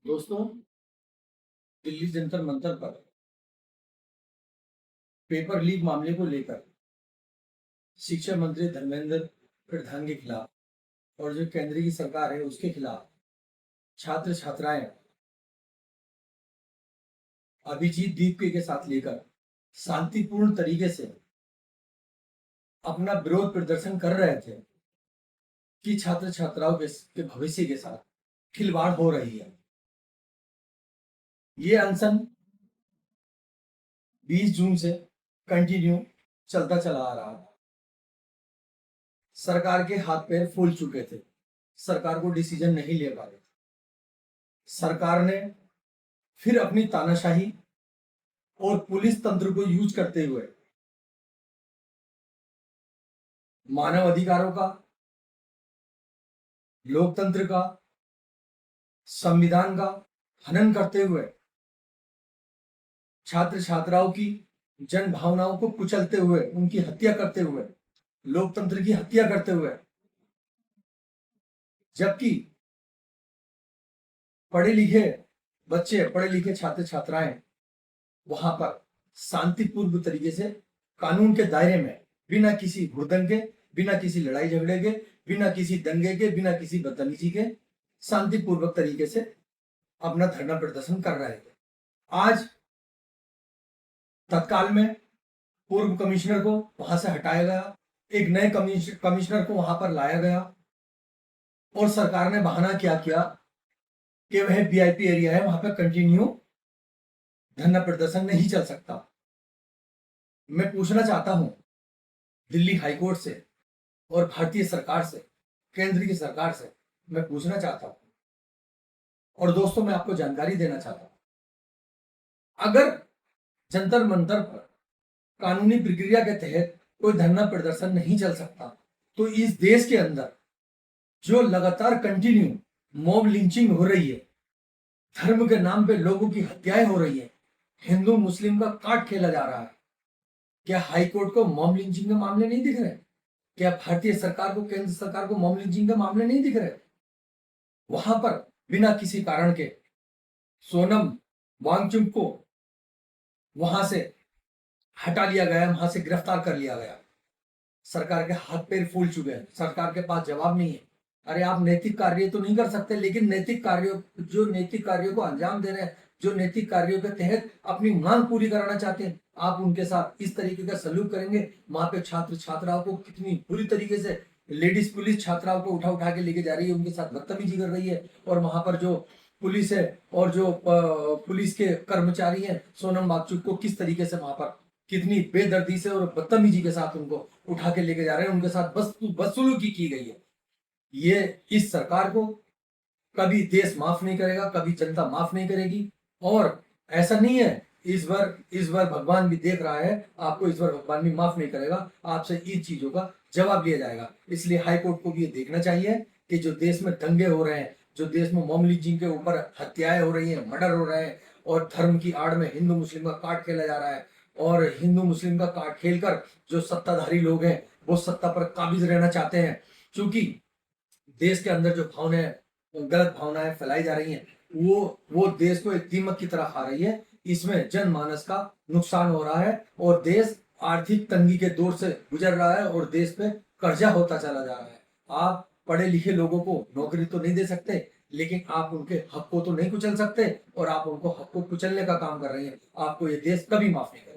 दोस्तों, दिल्ली जंतर मंतर पर paper leak मामले को लेकर शिक्षा मंत्री धर्मेंद्र प्रधान के खिलाफ और जो केंद्र की सरकार है उसके खिलाफ छात्र छात्राएं अभिजीत दीप के साथ लेकर शांतिपूर्ण तरीके से अपना विरोध प्रदर्शन कर रहे थे कि छात्र छात्राओं के भविष्य के साथ खिलवाड़ हो रही है। ये अनशन 20 जून से कंटिन्यू चलता चला आ रहा था। सरकार के हाथ पैर फूल चुके थे, सरकार को डिसीजन नहीं ले पा रहे थे। सरकार ने फिर अपनी तानाशाही और पुलिस तंत्र को यूज करते हुए मानव अधिकारों का, लोकतंत्र का, संविधान का हनन करते हुए छात्र छात्राओं की जन भावनाओं को कुचलते हुए, उनकी हत्या करते हुए, लोकतंत्र की हत्या करते हुए, जबकि पढ़े लिखे बच्चे, पढ़े लिखे छात्र छात्राएं वहां पर शांतिपूर्ण तरीके से कानून के दायरे में बिना किसी हुड़दंग के, बिना किसी लड़ाई झगड़े के, बिना किसी दंगे के, बिना किसी बदतमीजी के शांतिपूर्वक तरीके से अपना धरना प्रदर्शन कर रहे थे। आज तत्काल में पूर्व कमिश्नर को वहां से हटाया गया, एक नए कमिश्नर को वहां पर लाया गया और सरकार ने बहाना क्या किया कि वह वीआईपी एरिया है, वहां पर कंटिन्यू धरना प्रदर्शन नहीं चल सकता। मैं पूछना चाहता हूं दिल्ली हाईकोर्ट से और भारतीय सरकार से, केंद्र की सरकार से मैं पूछना चाहता हूं, और दोस्तों मैं आपको जानकारी देना चाहता हूं, अगर जंतर मंतर पर कानूनी प्रक्रिया के तहत कोई धरना प्रदर्शन नहीं चल सकता तो इस देश के अंदर जो लगातार कंटिन्यू मॉब लिंचिंग हो रही है, धर्म के नाम पे लोगों की हत्याएं हो रही है, हिंदू मुस्लिम का काट खेला जा रहा है, क्या हाईकोर्ट को मॉब लिंचिंग के मामले नहीं दिख रहे? क्या भारतीय सरकार को, केंद्र सरकार को मॉब लिंचिंग के मामले नहीं दिख रहे? वहां पर बिना किसी कारण के सोनम वांगचुक को वहां से हटा लिया गया, वहां से गिरफ्तार कर लिया गया। सरकार के हाथ पैर फूल चुके हैं, सरकार के पास जवाब नहीं है। अरे आप नैतिक कार्य तो नहीं कर सकते, लेकिन नैतिक कार्यों, जो नैतिक कार्यों को अंजाम दे रहे हैं, जो नैतिक कार्यों के तहत अपनी मांग पूरी कराना चाहते हैं, आप उनके साथ इस तरीके का सलूक करेंगे। वहां पे छात्र छात्राओं को कितनी बुरी तरीके से लेडीज पुलिस छात्राओं को उठा उठा के लेके जा रही है, उनके साथ बदतमीजी कर रही है, और वहां पर जो पुलिस है और जो पुलिस के कर्मचारी हैं, सोनम वांगचुक को किस तरीके से वहां पर कितनी बेदर्दी से और बदतमीजी के साथ उनको उठा के लेके जा रहे हैं, उनके साथ बदसलूकी की गई है। ये इस सरकार को कभी देश माफ नहीं करेगा, कभी जनता माफ नहीं करेगी। और ऐसा नहीं है, इस बार भगवान भी देख रहा है आपको, इस बार भगवान भी माफ नहीं करेगा, आपसे इन चीजों का जवाब लिया जाएगा। इसलिए हाईकोर्ट को भी ये देखना चाहिए कि जो देश में दंगे हो रहे हैं, जो देश में मॉब लिंचिंग के ऊपर हत्याएं हो रही हैं, मर्डर हो रहे हैं, और धर्म की आड़ में हिंदू मुस्लिम का काट खेला जा रहा है, और हिंदू मुस्लिम का काट खेलकर जो सत्ताधारी लोग हैं वो सत्ता पर काबिज रहना चाहते हैं, क्योंकि देश के अंदर जो भावनाएं, गलत भावनाएं फैलाई जा रही हैं, वो देश को एक दीमक की तरह खा रही है। इसमें जनमानस का नुकसान हो रहा है और देश आर्थिक तंगी के दौर से गुजर रहा है और देश पे कर्जा होता चला जा रहा है। आप पढ़े लिखे लोगों को नौकरी तो नहीं दे सकते, लेकिन आप उनके हक को तो नहीं कुचल सकते, और आप उनको हक को कुचलने का काम कर रहे हैं। आपको ये देश कभी माफ नहीं करेगा।